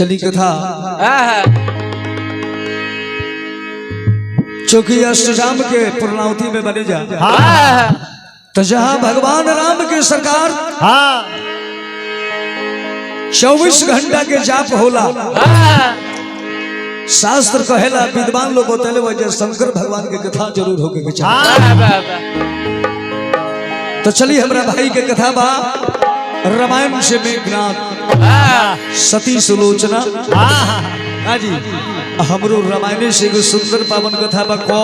चली कथा चौकी अष्टजाम के पूर्णावती में बने जा। तो जहां भगवान राम के सरकार 24 घंटा के जाप होला। शास्त्र कहेला विद्वान लोग बतले वजह शंकर भगवान के कथा जरूर होके के चाहिए। तो चलिए हमरा भाई के कथा बा रामायण से मेघनाथ सती सुलोचना। हाँ जी हमरो रामायण से एगो सुंदर पावन कथा बा। को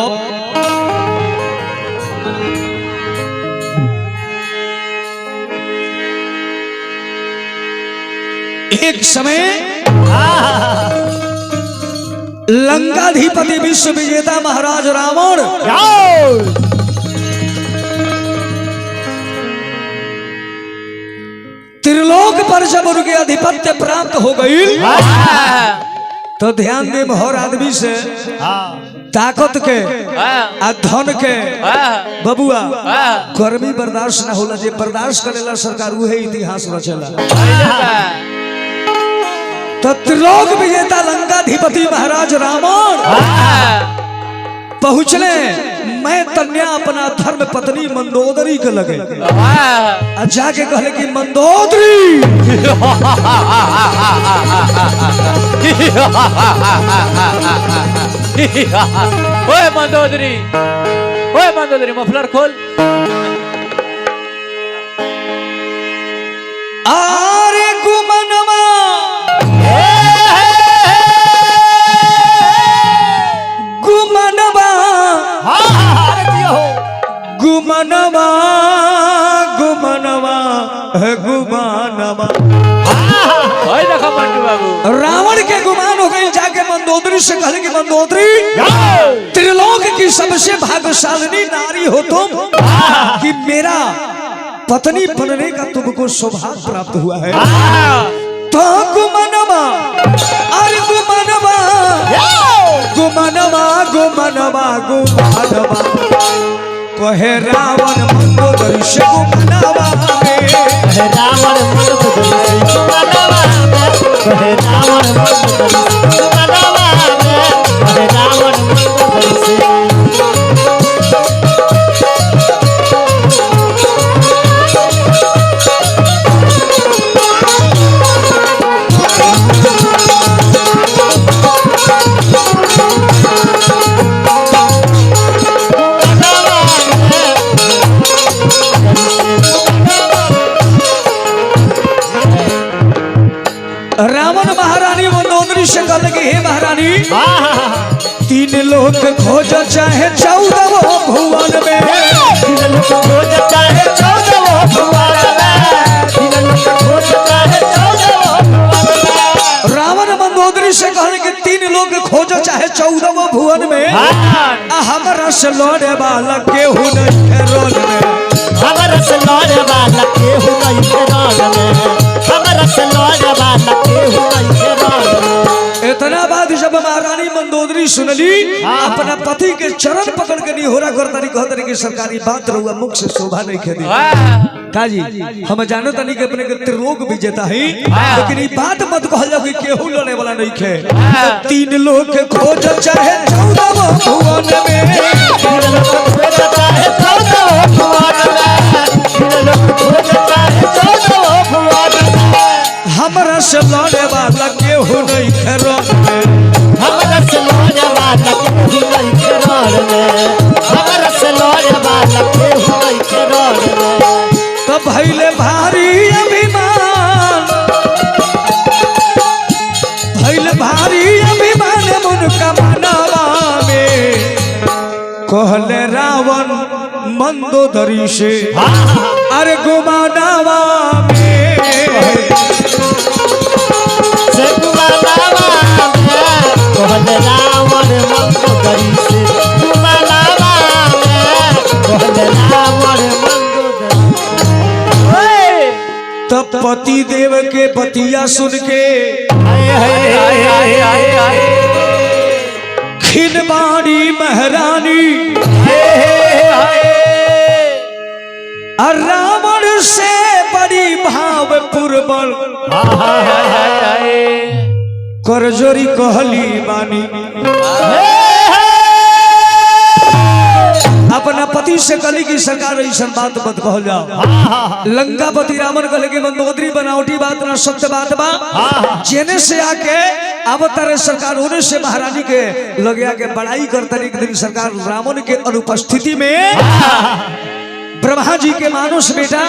एक समय लंकाधिपति विश्व विजेता महाराज रावण त्रिलोक पर जब उनके आधिपत्य प्राप्त हो गई तो ध्यान दे हर आदमी से ताकत के आ धन के बबुआ गर्मी बर्दाश्त ना होला। जे बर्दाश्त करेला सरकार उहे इतिहास रचेला। तो त्रिलोक विजेता लंकाधिपति महाराज रावण पहुंचले। मैं तन्या अपना धर्म पत्नी मंदोदरी के लगे जाके कहले कि मंदोदरी ओए मंदोदरी, ओए मंदोदरी मफलर खोल। आरे गुमनवा गुमनवा गुमनवा गुमनवा गुमानवा। देखो मंटू बाबू रावण के गुमान हो गई। जाके मंदोदरी से कहले कि मंदोदरी त्रिलोक की सबसे भाग्यशालिनी नारी हो तुम कि मेरा पत्नी बनने का तुमको सौभाग्य प्राप्त हुआ है। तो गुमनवा अरे गुमनवा गुमनवा गुमनवा गुमानवा कहे रावण मंदोदरी से गुमनवा रावण मंदोदरी से गुमनवा कहे रावण मंदोदरी से गुमनवा कहे रावण मंदोदरी से। रावण महारानी मंदोदरी से कहले कि हे महारानी 3 लोक खोज चाहे 14 भुवन में। 3 लोक खोज चाहे 14 भुवन में। 3 लोक खोज चाहे 14 भुवन में। रावण मंदोदरी से कहले कि 3 लोक खोज चाहे 14 भुवन में। हमरा से लड़े वाला केहू नहीं है रण में। हमरा से लड़े वाला केहू नहीं है रण में। हमरा से लड़े वाला केहू नहीं है रण में। इतना बात जब महारानी मंदोदरी सुनली अपना पति के चरण पकड़ के निहोरा करतानी कहतनी कि सरकारी बात रहुआ मुख से शोभा नहीं खेदी। काजी हम जानो तनी कि अपने के त्रिलोक विजेता है लेकिन ये बात मत कहल जाओ कि केहू लड़े वाला नहीं खे। 3 लोक खोज चाहे 14 भुवन में। 3 लोक खोज चाहे 14 भुवन में। 3 लोक खोज चाहे 14 भुवन में। हमरा से लड़े वाला केहू नहीं खे रण में। हमरा से लड़े वाला केहू नहीं खे रण में। हमरा से लड़े वाला केहू नहीं खे रण में। तो भइले भारी अभिमान भइले भारी अभिमान मुनका मनवा में। कहले रावण मंदोदरी से अरे गुमानवा में। से गुमानवा में कहले रावण मंदोदरी से गुमानवा में कहले रावण मंदोदरी। तब पति देव के पतिया सुन के खिलवाड़ी महारानी रावण से बड़ी भाव पूर्वल करजोरी कहली बानी अपना पति से कहली की सरकार ऐसा बात मत कहल जाओ। लंकापति रावण कहले की मंदोदरी बनावटी बात ना सत्य बात बा। जेने से आके अब तारे सरकार होने से महारानी के लगे आके बड़ाई करता एक दिन सरकार रावण के अनुपस्थिति में ब्रह्मा जी के मानुष बेटा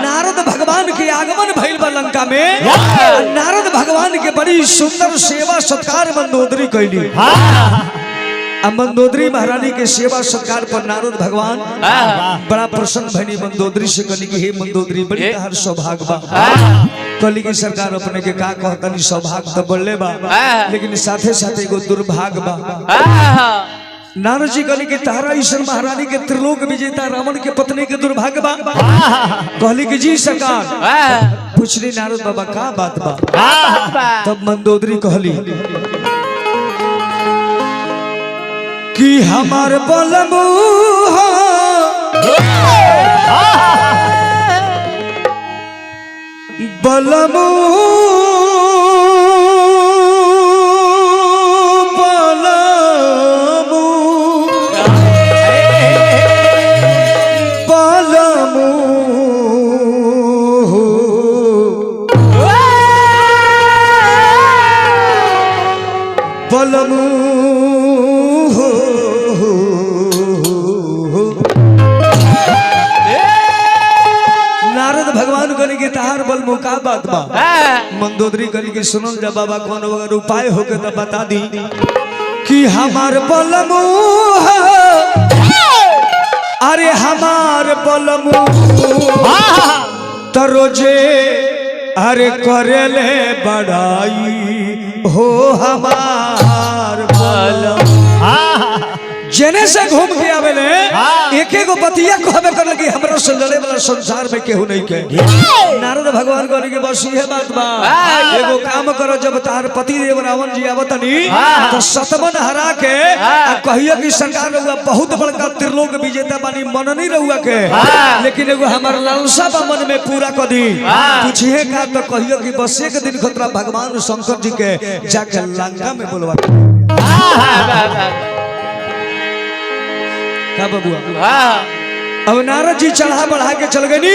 नारद भगवान के आगमन भइल बा लंका में। नारद भगवान के बड़ी सुंदर सेवा सत्कार मंदोदरी कैली। मंदोदरी महारानी के सेवा सत्कार पर नारद भगवान बड़ा प्रसन्न भइनी। मंदोदरी से कहली कि हे मंदोदरी बड़ी तहार सौभाग्य बा। कहली की सरकार अपने के का कहतनी सौभाग्य तो बढ़ले बा लेकिन साथे साथे एगो दुर्भाग्य बा। नारद जी कहली कि तारा ईश्वर महारानी के त्रिलोक विजेता रावण के पत्नी के दुर्भाग्य बा। कहली कि जी सरकार। पूछली नारद बाबा का बात बा। तब मंदोदरी कहली कि हमार बलमू बलमू बलमू नारद भगवान कहने के तहार बलमू का बात बा। मंदोदरी कहने के सुनल जा बाबा कौन अगर उपाय होके तो बता दी कि हमार बलमू अरे हमार बलमू तो रोजे अरे करेले बड़ाई हो हमार बलम। जेने से घूम के आवेले एक एगो बतिया कहबे करल कि हमरा से लड़े वाला संसार में केहू नहीं के। नारद भगवान कहले कि बस ये बात बा एगो काम करो जब तार पति देव रावण जी आवतनी तो सतमन हरा के कहियो कि सरकार रहुआ बहुत बड़का त्रिलोक विजेता बानी मननी रहुआ के लेकिन एगो हमर लालसा बा मन में पूरा कर दी। पूछिए का तो कहियो कि बस एक दिन खतरा भगवान शंकर जी के जाके लंका में बोलवा का बबुआ। अब नारद जी चढ़ा बढ़ा के चल गई।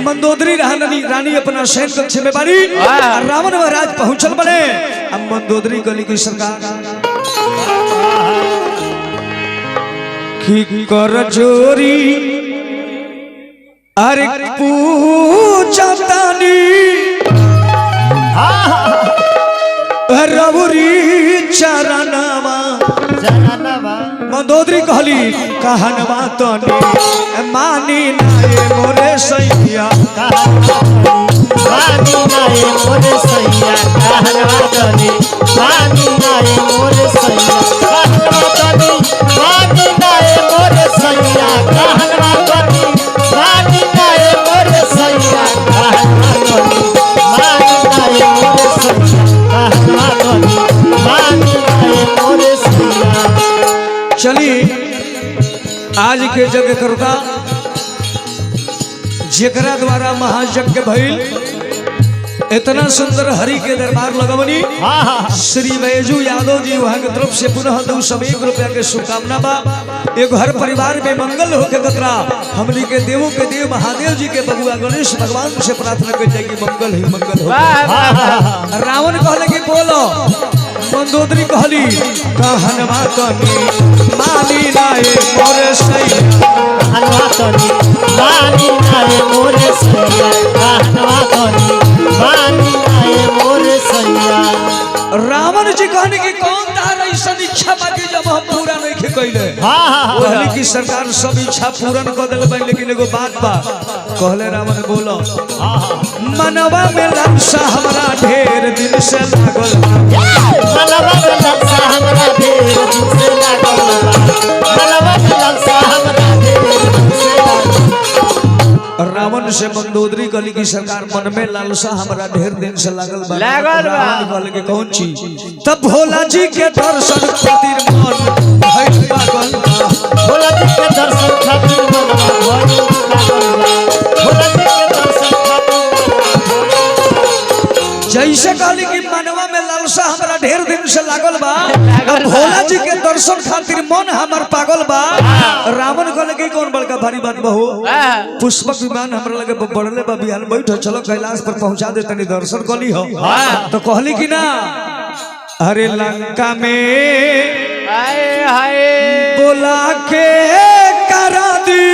मंदोदरी रानी अपना सैन कक्ष में बारी रावण महाराज पहुंचल बने। अब मंदोदरी गली की सरकार की कर जोरी अरे पूछतानी रबुरी चरणवा मंदोदरी कहली कहनवा तनी मानी नाये मोरे सैया मानी नाये मोरे सैया कहनवा तनी मानी नाये मोरे सैया कहनवा तनी मानी नाये मोरे सैया कहनवा तनी मानी नाये मोरे सैया कहनवा तनी मानी नाये मोरे सैया कहनवा तनी मानी नाये मोरे सैया। चलिए आज के जग करता जेकरा द्वारा महायज्ञ भइल इतना सुंदर हरि के दरबार लगवनी श्री बैजू यादव जी वहां के तरफ से पुनः 201 रुपया के शुभकामना बा। एक हर परिवार में मंगल हो के कतरा हमनी के देवों के देव महादेव जी के बबुआ गणेश भगवान से प्रार्थना कर जाए कि मंगल ही मंगल हो। रावण कहले कि बोलो मंदोदरी कहली कहनवा तनी मानी नाये मोरे सैया कहनवा तनी मानी नाये मोरे सैया कहनवा तनी मानी नाये मोरे सैया। रावण जी कहने की कौन तार ऐसा इच्छा बाकी जब हम पूरा नहीं के कैले। कहली की सरकार सब इच्छा पूर्ण कर देले बा लेकिन एगो बात बा। कहले रावण बोलो मनवा में लालसा हमरा ढेर दिन से लागल मनवा में लालसा हमरा ढेर दिन से लागल मनवा में लालसा हमरा ढेर दिन से लागल। रावण से मंदोदरी कहली की सरकार मन में लालसा हमरा ढेर दिन से लागल बा। रावण कहले कि कौन चीज। तब भोला जी के दर्शन खातिर मन भइल पागल बा। भोला जी के दर्शन खातिर मन भइल पागल बा। भोला जी के दर्शन खातिर जैसे कहली कि मनवा में लाल लालसा हमरा ढेर दिन से लागल बा। भोला जी के दर्शन खातिर मन हमर पागल बा। रावण कहले कि कौन बड़का भारी बात बहू, पुष्पक विमान हमरा लगे बढ़ले बा, बिहान बैठो चलो कैलाश पर पहुंचा दे तनी दर्शन कली हो। तो कहली कि ना, अरे लंका में बोला के करा दी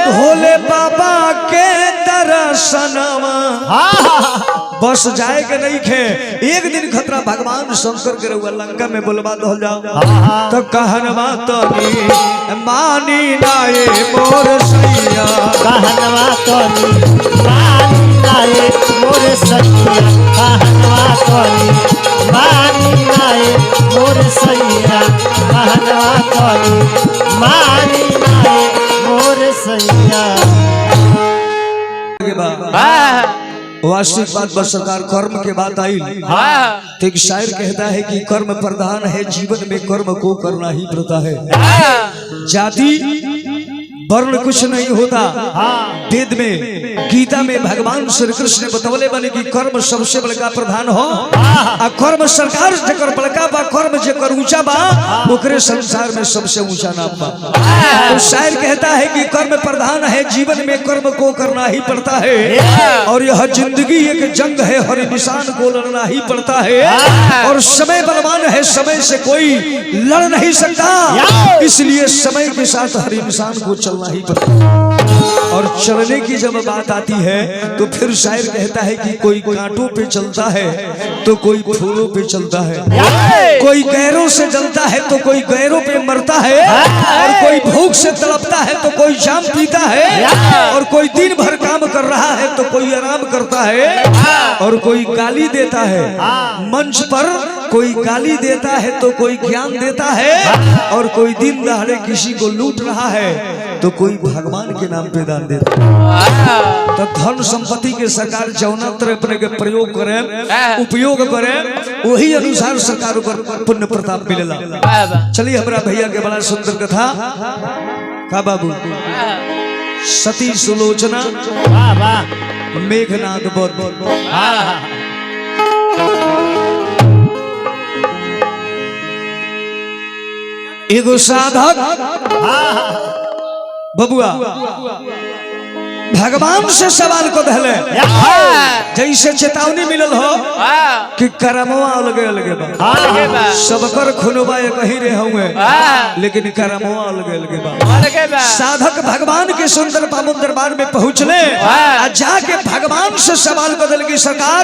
भोले बाबा के दर्शनवा। बस जाए के नहीं खे, एक दिन खतरा भगवान शंकर के रहुआ लंका में बोलवा दो जाओ। तो कहनवा तो मानी नाये मोर सैया, कहनवा तो मानी नाये मोर सैया, कहनवा तो मानी नाये मोर सैया, कहनवा तो मानी नाये मोर सैया। वास्तविक बात बस सरकार कर्म के बात आई। तो एक शायर कहता है कि कर्म प्रधान है, जीवन में कर्म को करना ही पड़ता है। जाति वर्ण कुछ नहीं होता। वेद में गीता में भगवान श्री कृष्ण ने बतौले बने कि कर्म सबसे बड़का प्रधान हो। आ कर्म सरकार जकर बड़का बा, कर्म जकर ऊंचा बा, ओकरे संसार में सबसे ऊंचा नाम बा। तो शायर कहता है कि कर्म प्रधान है, जीवन में कर्म को करना ही पड़ता है। और यह जिंदगी एक जंग है, हर निशान को लड़ना ही पड़ता है। और समय बलवान है, समय से कोई लड़ नहीं सकता, इसलिए समय के साथ हर इंसान को चलना ही पड़ता है। और चलने की जब बात आती है तो फिर शायर कहता है कि कोई कांटों पे चलता है तो कोई फूलों पे चलता है, कोई गैरों से जलता है तो कोई गैरों पे मरता है, और कोई भूख से तड़पता है तो कोई जाम पीता है, और कोई दिन भर काम कर रहा है तो कोई आराम करता है, और कोई गाली देता है मंच पर, कोई गाली देता है तो कोई ज्ञान देता है, और कोई दिन दहाड़े किसी को लूट रहा है तो कोई भगवान के नाम पे दान देता है। तो धन संपत्ति के सरकार जौना तरह अपने के प्रयोग करे, उपयोग करे, वही अनुसार सरकार पर पुण्य प्रताप मिलेला। चलिए हमारा भैया के बड़ा सुंदर कथा का बाबू, सती सुलोचना मेघनाद बोध। एगो साधक बबुआ भगवान से सवाल को धले, जैसे चेतावनी मिलल हो कि करमवा अलगे अलगे बा, सबकर खुनवा कहीं रहे होंगे, लेकिन करमवा अलगे अलगे बा। साधक भगवान के सुंदर पावन दरबार में पहुंचले, जाके भगवान से सवाल को दिल की सरकार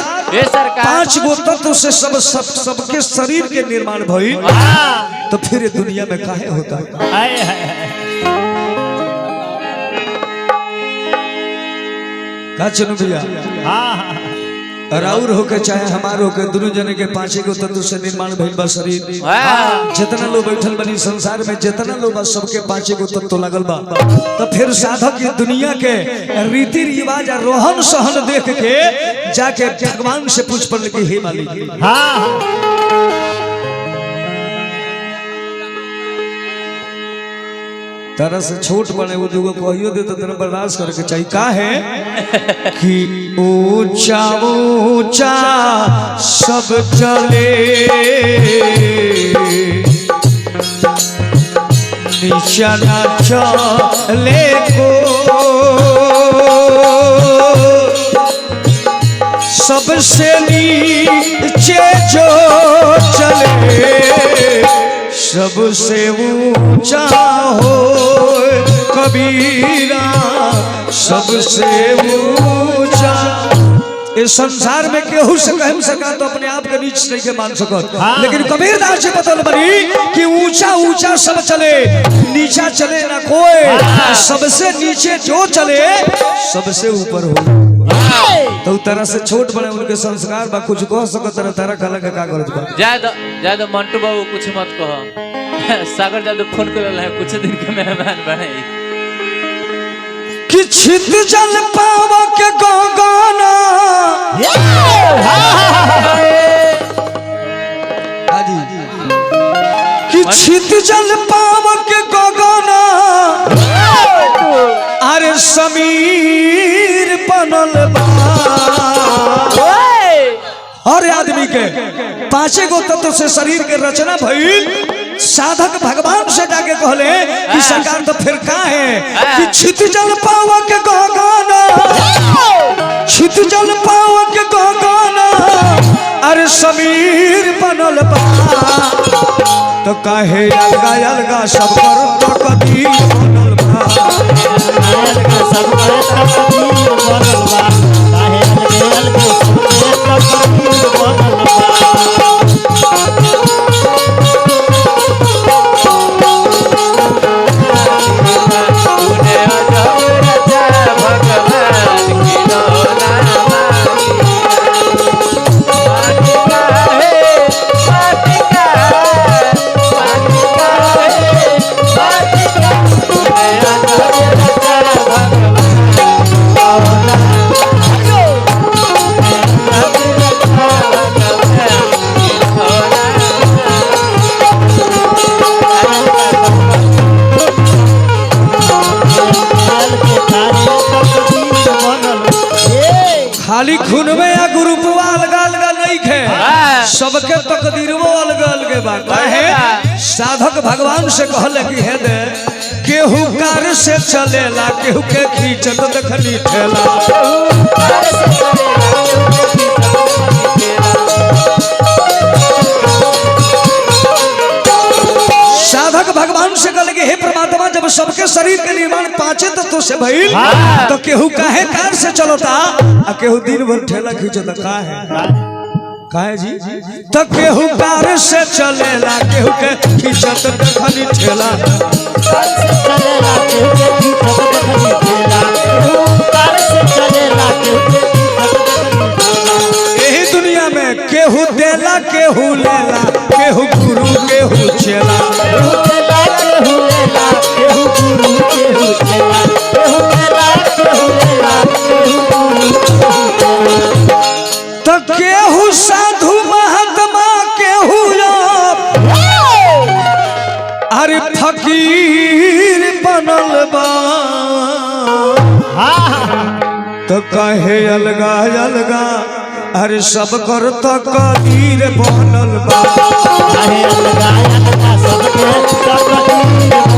5 गो तत्व से सबके शरीर के निर्माण भई, तो फिर दुनिया में काहे होता है? चनु भैया, राउर होके चाहे हमार होके, दोनों जने के 5 गो तत्व से निर्माण भइल बा शरीर। जितना लोग बैठल बनी संसार में, जितना लोग बा सबके 5 गो तत्व लगल बा। तो फिर साधक की दुनिया के रीति रिवाज रोहन सहन देख के जाके भगवान से पूछ पड़ल कि हे मालिक, तरह से छोट बने वो जो कहियो दे तो तेरा बर्दाश्त करके चाहिए। का है कि ऊंचा ऊंचा सब चले, नीचा ना चले को, सबसे नीचे जो चले सबसे ऊंचा हो कबीरा, सबसे ऊंचा। इस संसार में केहू से कह सका तो अपने आप के नीच नहीं के मान सकत, लेकिन कबीरदास जी बतौल बनी कि ऊंचा ऊंचा सब चले, नीचा चले ना कोई, सबसे नीचे जो चले सबसे ऊपर हो। तो तरह से छोट बने उनके संस्कार बा, कुछ कह सकत तरह तरह कला के का करत बा। ज्यादा मंटू बाबू कुछ मत कहो, सागर जादू फोन कर रहा है, कुछ दिन के मेहमान बने कि छित जल पाव के गगना, कि छित जल पाव के गगना, अरे समीर बनल बा, पांचे गो तत्व से शरीर के रचना भइल। साधक भगवान से जाके कहले कि सरकार तो फिर का है कि छित जल पावा के गगना, छित जल पावा के गगना अरे समीर बनल बा तो काहे अलगा अलगा सब कर कदी बनल बा, अलगा सब कर कदी बनल बा, काहे अलगे अलगे सब कर कदी बनल बा। खाली खून में या ग्रुपवा अलग अलग नहीं खे, सबके तकदीरवो अलग अलग बात है। साधक भगवान से कहले कि हे दे केहू कार से चलेला, केहू के खींचत देखली ठेला, साधक भगवान से कहले कि हे परमात्मा जब सबके शरीर के निर्माण पांचे तत्व से भइल तो केहू काहे कार से चलता आ केहू दिन भर ठेला खींचता काहे जी तो केहू कार से चलेला, केहू के खींचत देखली ठेला, कार से चलेला केहू के खींचत देखली ठेला, कार से चलेला केहू के खींचत देखली ठेला। यही दुनिया में केहू देला केहू लेला, केहू गुरु केहू चेला, केहू देला केहू लेला, केहू गुरु केहू चेला, केहू देला केहू लेला, केहू गुरु केहू चेला। तो केहू साधु महात्मा केहू अरे फकीर बनल बा तो कहे अलगा अलगा अरे सब कर तकदीर बनल बा, काहे अलगा अलगा सब कर तकदीर